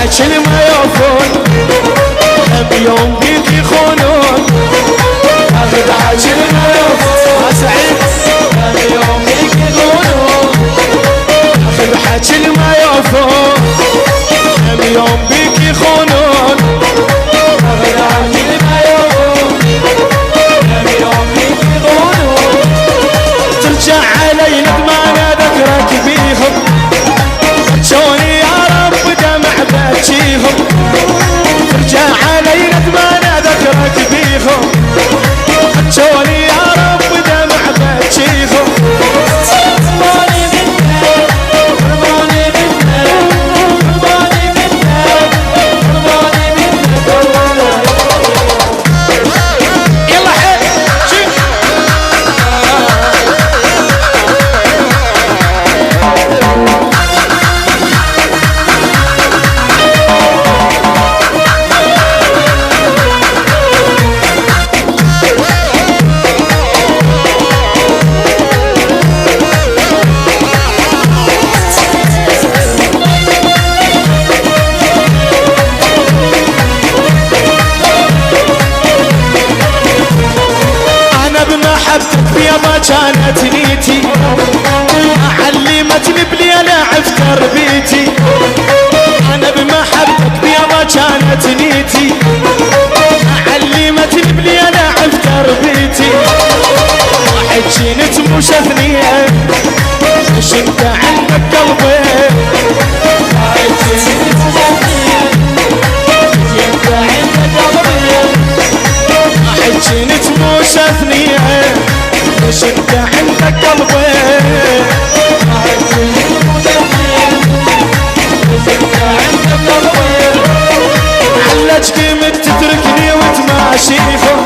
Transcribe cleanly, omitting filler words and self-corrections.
الحكي ما يوفون كم يوم بيك يخونون اخذ حكي ما يوفون سعيد كم يوم بيك يخونون اخذ حكي ما يوفون كم يوم بيك يخونون اخذ حكي ما يوفون كم يوم بيك يخونون ترجع علي ندمان ذكرك بيهم شوني يا رب دمع بكيهم ترجع علي ندمان ذكرك بيهم شوني يا رب دمع بكيهم رماني منك رماني منك رماني منك رماني منك يلا حيل بمحبتك يابا كانت نيتي علمتني بليلة عف تربيتي انا بمحبتك يابا كانت نيتي علمتني بليلة عف تربيتي واحد شنت مو شثنية مش انت عندك قلبي واحد شنت مو شثنية مش انت عندك قلبي واحد شنت مو شثنية مش انت عندك قلبي واحد شنت مو شثنية مش انت عندك قلبي علج قيمة تتركني وتماشيهم